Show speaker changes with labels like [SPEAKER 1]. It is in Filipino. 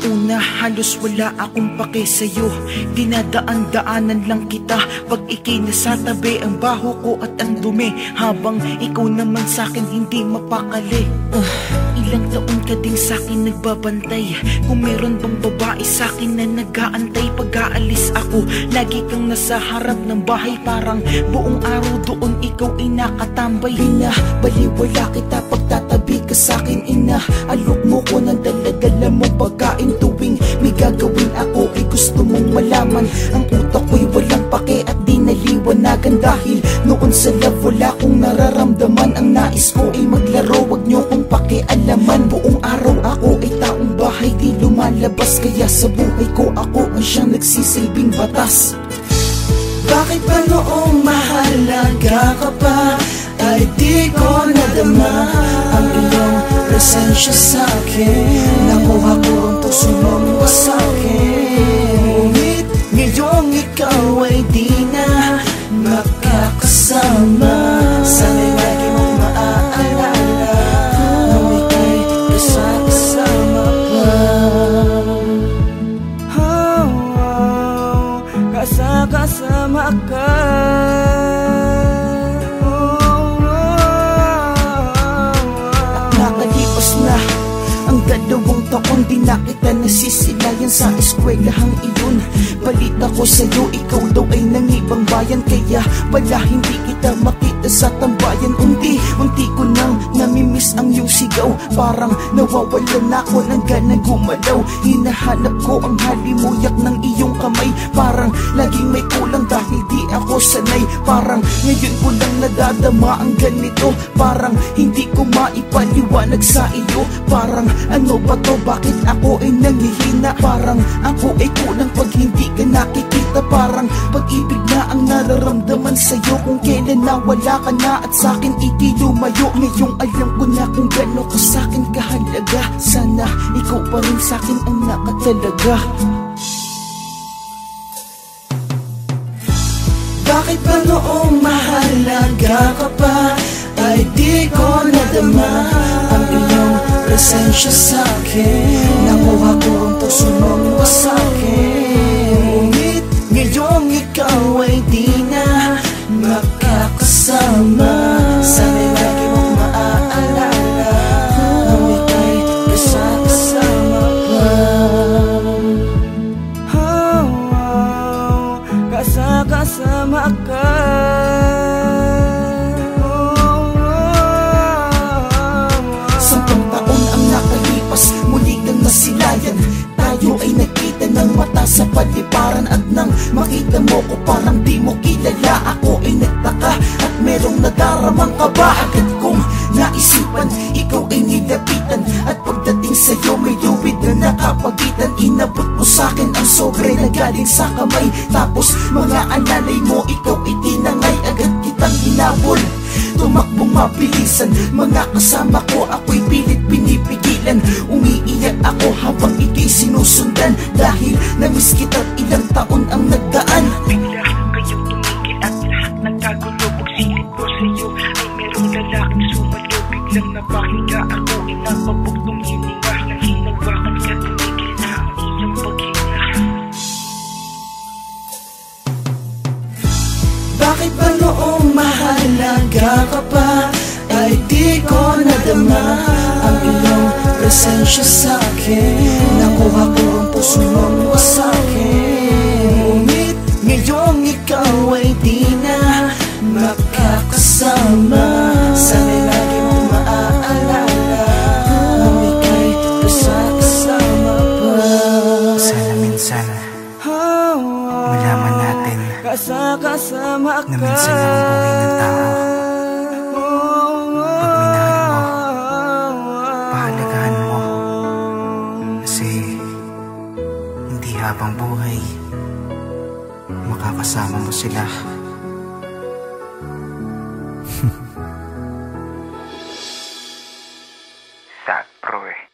[SPEAKER 1] Nung una halos wala akong pake sa'yo, dinadaan-daanan lang kita. Pag ikay nasa tabi, ang baho ko at ang dumi, habang ikaw naman sa'kin hindi mapakali. Ilang taon ka din sa'kin nagbabantay. Kung meron bang babae sa'kin na nag-aantay, pag-aalis ako, lagi kang nasa harap ng bahay. Parang buong araw doon ikaw ay nakatambay. Binabaliwala kita pagtatabi ka sa'kin, ina. Alok mo ko ng dala-dala mong pagkain. Tuwing may gagawin ako ay gusto mong malaman. Ang utak ko'y walang pake at di naliwanagan, dahil noon sa love wala kong nararamdaman. Ang nais ko ay maglaro, wag nyo kong pakialaman. Buong araw ako ay taong bahay, di lumalabas, kaya sa buhay ko ako ang siyang nagsisilbing batas. Bakit ba noong mahalaga ka pa ay di ko nadama ang iyong presensya sa'kin? Nakuha ko ang puso mong wasakin, ngunit ngayong ikaw ay di na makakasama. Sana'y lagi mong maaalala nung ika'y kasama pa. Kasama ka. At nakalipas na ang 2 taon, di na kita nasisilayan sa eskwelahang iyon. Balita ko sa'yo, ikaw daw ay nangibang bayan, kaya pala hindi kita makita sa tambayan. Unti ko nang namimiss ang iyong sigaw, parang nawawalan ako ng gana gumalaw. Hinahanap ko ang halimuyak ng iyong kamay, parang laging may kulang dahil di ako sanay. Parang ngayon ko lang nadadama ang ganito, parang hindi ko maipaliwanag sa iyo. Parang ano ba to, bakit ako ay nangihina? Parang ako ay kulang pag hindi ka nakikita. Parang pag-ibig na ang nararamdaman sa'yo kung kailan nawala ka na at sa'kin iti lumayo. Ngayong alam ko na kung gano'n ko sa'kin kahalaga. Sana ikaw pa rin sa'kin ang nakatalaga. Bakit ba noong mahalaga ka pa ay di ko nadama ang iyong presensya sa'kin? Nakuha ko ang puso mong wasakin, ngunit ngayong ikaw ay di na makakasama. Sana'y lagi mong maaalala nung ika'y kasama pa. Kasama ka. Sampung taon ang nakalipas, muli kang nasilayan. Tayo ay nagkita ng mata sa paliparan, at nang makita mo ko parang di mo kilala. Ako ay nagtaka at merong nadaramang kaba. Agad kong naisipan, ikaw ay nilapitan, at pagdating sa'yo may lubid na nakapagitan. Inabot mo sa'kin ang sobre na galing sa kamay, tapos mga alalay mo ikaw ay tinangay. Agad kitang hinabol, tumakbong mabilisan. Mga kasama ko ako'y pilit pinipigilan. Umiiyak ako habang ika'y sinusundan, dahil namiss kita't ilang taon ang nagdaan. Bigla kayong tumigil at lahat nagkagulo. Pagsilip ko sa'yo ay merong lalaking sumalo. Biglang napahinga ako, inapabugtong hininga. Nang hinawakan ka, tumigil na ang iyong paghinga. Bakit ba noong mahalaga ka pa ay di ko nadama ang iyong presensya sa'kin? Nakuha ko ang puso mong wasakin, ngunit ngayong ikaw ay di na makakasama. Sana'y lagi mong maaalala nung ika'y kasama pa.
[SPEAKER 2] Sana minsan malaman natin na minsan lang ang buhay ng tao. Pag minahal mo, pahalagahan mo, kasi hindi habang buhay makakasama mo sila. Sad, bro eh.